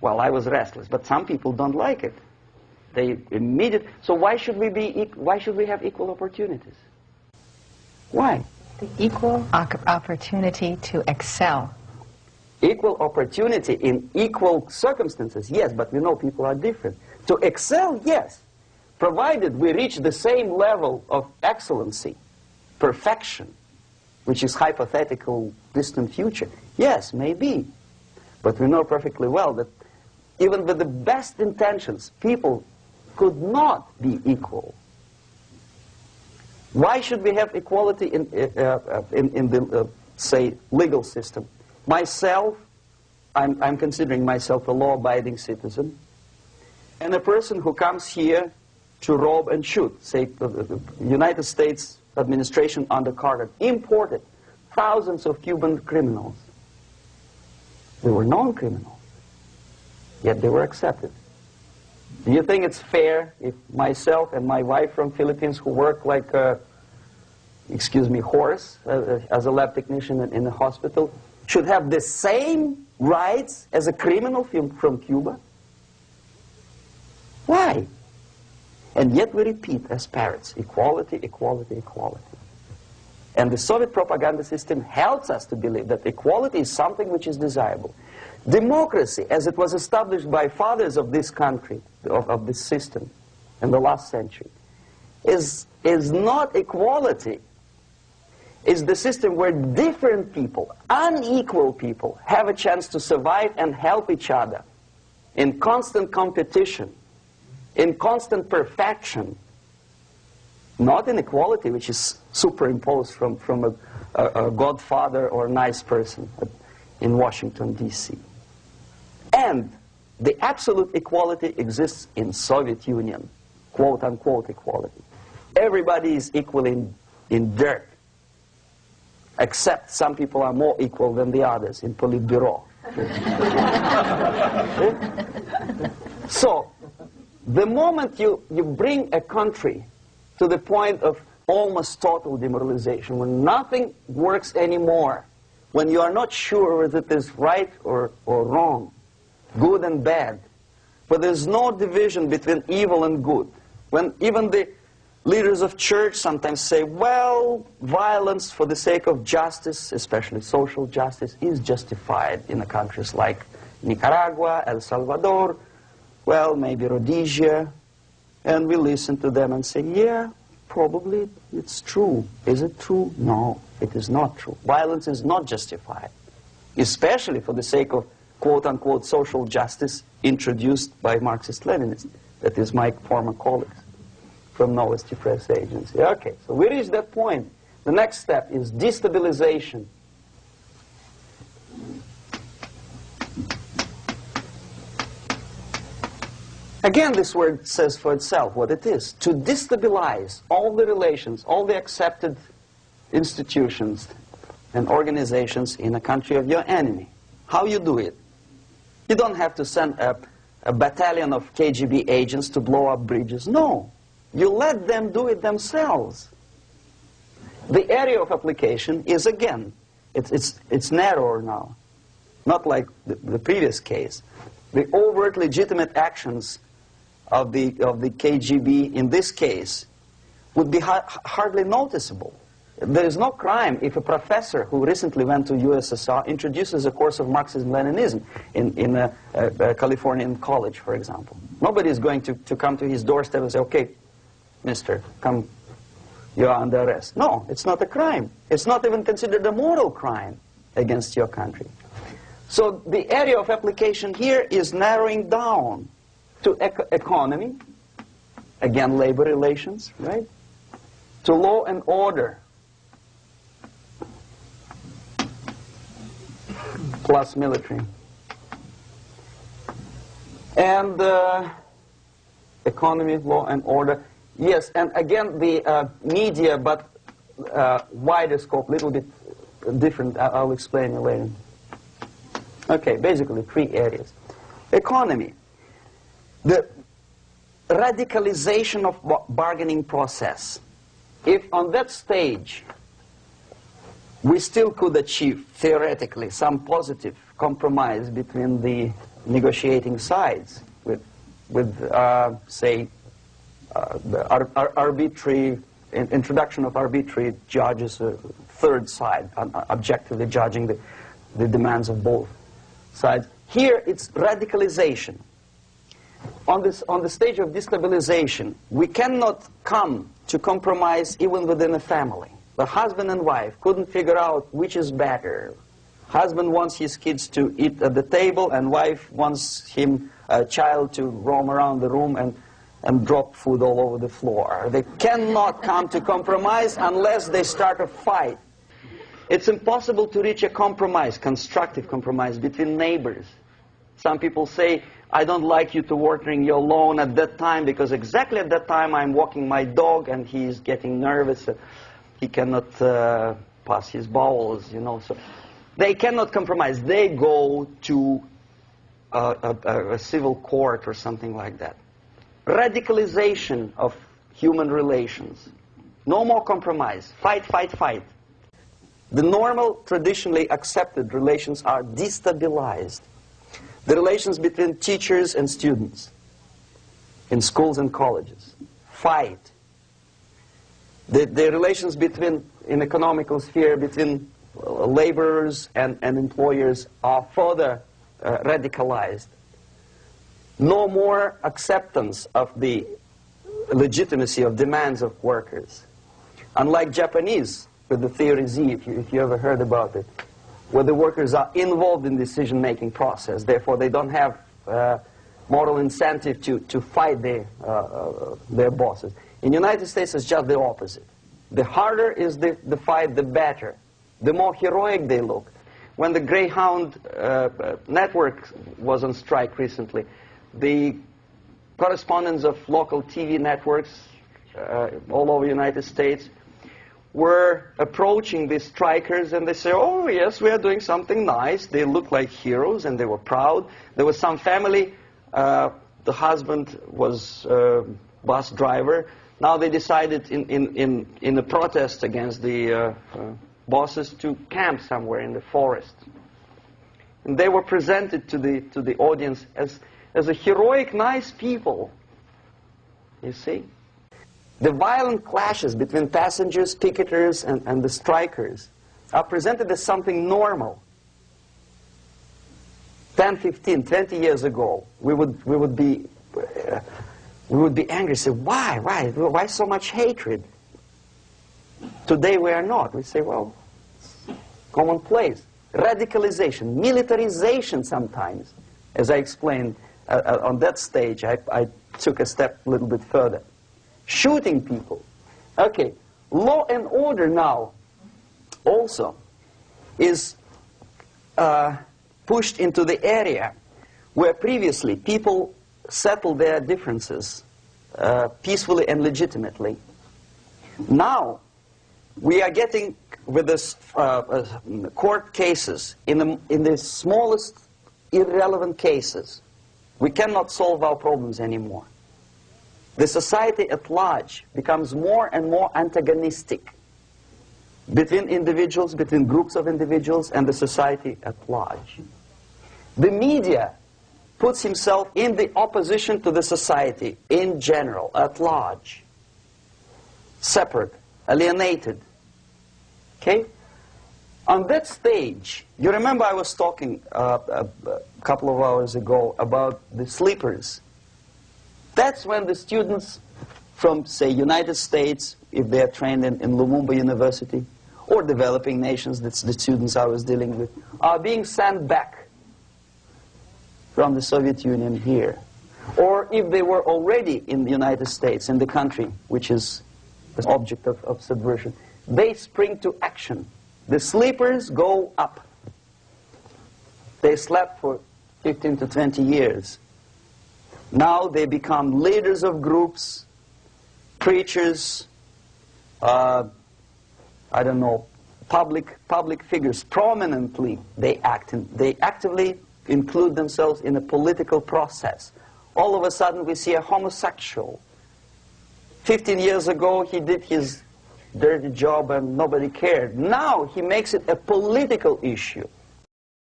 Well, I was restless, but some people don't like it. They immediately. So why should we have equal opportunities? Why? The equal opportunity to excel. Equal opportunity in equal circumstances, yes, but we know people are different. To excel, yes, provided we reach the same level of excellency, perfection, which is hypothetical, distant future. Yes, maybe. But we know perfectly well that even with the best intentions, people could not be equal. Why should we have equality in the, say, legal system? Myself, I'm considering myself a law-abiding citizen, and a person who comes here to rob and shoot, say, the United States administration under Carter imported thousands of Cuban criminals. They were non-criminals, yet they were accepted. Do you think it's fair if myself and my wife from Philippines, who work like a, excuse me, horse as a lab technician in a hospital, should have the same rights as a criminal from Cuba? Why? And yet we repeat as parrots, equality, equality, equality. And the Soviet propaganda system helps us to believe that equality is something which is desirable. Democracy, as it was established by fathers of this country, of this system in the last century, is not equality. Is the system where different people, unequal people, have a chance to survive and help each other in constant competition, in constant perfection, not in equality, which is superimposed from a godfather or a nice person in Washington, D.C. And the absolute equality exists in Soviet Union, quote-unquote equality. Everybody is equal in dirt, except some people are more equal than the others in Politburo. So, the moment you bring a country to the point of almost total demoralization, when nothing works anymore, when you are not sure whether it is right or wrong, good and bad, but there's no division between evil and good, when even the leaders of church sometimes say, well, violence for the sake of justice, especially social justice, is justified in countries like Nicaragua, El Salvador, well, maybe Rhodesia, and we listen to them and say, yeah, probably it's true. Is it true? No, it is not true. Violence is not justified, especially for the sake of quote-unquote social justice introduced by Marxist-Leninists, that is my former colleagues from Novosti Press Agency. Okay, so we reached that point. The next step is destabilization. Again, this word says for itself what it is. To destabilize all the relations, all the accepted institutions and organizations in a country of your enemy. How you do it? You don't have to send a battalion of KGB agents to blow up bridges. No. You let them do it themselves. The area of application is, again, it's narrower now. Not like the previous case. The overt legitimate actions of the KGB in this case would be hardly noticeable. There is no crime if a professor who recently went to USSR introduces a course of Marxism-Leninism in a Californian college, for example. Nobody is going to come to his doorstep and say, okay, mister, come, you are under arrest. No, it's not a crime. It's not even considered a moral crime against your country. So the area of application here is narrowing down to economy, again, labor relations, right? To law and order, plus military. And economy, law and order. Yes, and again, the media, but wider scope, a little bit different. I'll explain it later. Okay, basically 3 areas. Economy. The radicalization of bargaining process. If on that stage we still could achieve, theoretically, some positive compromise between the negotiating sides with say, the arbitrary introduction of arbitrary judges, a third side, objectively judging the demands of both sides. Here it's radicalization. On the stage of destabilization, we cannot come to compromise even within a family. The husband and wife couldn't figure out which is better. Husband wants his kids to eat at the table, and wife wants a child to roam around the room and drop food all over the floor. They cannot come to compromise unless they start a fight. It's impossible to reach a compromise, constructive compromise, between neighbors. Some people say, I don't like you to watering your lawn at that time because exactly at that time I'm walking my dog and he's getting nervous. He cannot pass his bowels, you know. So they cannot compromise. They go to a civil court or something like that. Radicalization of human relations. No more compromise. Fight, fight, fight. The normal, traditionally accepted relations are destabilized. The relations between teachers and students in schools and colleges. Fight. The relations in economical sphere between laborers and employers are further radicalized. No more acceptance of the legitimacy of demands of workers. Unlike Japanese, with the theory Z, if you ever heard about it, where the workers are involved in the decision-making process, therefore they don't have moral incentive to fight their bosses. In the United States, it's just the opposite. The harder is the fight, the better. The more heroic they look. When the Greyhound network was on strike recently, the correspondents of local TV networks all over the United States were approaching the strikers, and they say, oh yes, we are doing something nice. They looked like heroes and they were proud. There was some family, the husband was bus driver. Now they decided in a protest against the bosses to camp somewhere in the forest. And they were presented to the audience as a heroic, nice people. You see? The violent clashes between passengers, picketers, and the strikers are presented as something normal. 10, 15, 20 years ago, we would be angry, say, why so much hatred? Today we are not. We say, well, commonplace. Radicalization, militarization sometimes. As I explained on that stage, I took a step a little bit further. Shooting people. Okay, law and order now also is pushed into the area where previously people settled their differences peacefully and legitimately. Now we are getting with this court cases in the smallest irrelevant cases. We cannot solve our problems anymore. The society at large becomes more and more antagonistic between individuals, between groups of individuals, and the society at large. The media puts himself in the opposition to the society in general, at large. Separate, alienated. Okay? On that stage, you remember I was talking a couple of hours ago about the sleepers. That's when the students from, say, United States, if they are trained in Lumumba University, or developing nations, that's the students I was dealing with, are being sent back from the Soviet Union here. Or if they were already in the United States, in the country, which is the object of subversion, they spring to action. The sleepers go up. They slept for 15 to 20 years. Now they become leaders of groups, preachers, I don't know, public figures. Prominently they actively include themselves in a political process. All of a sudden we see a homosexual. 15 years ago he did his dirty job and nobody cared. Now he makes it a political issue.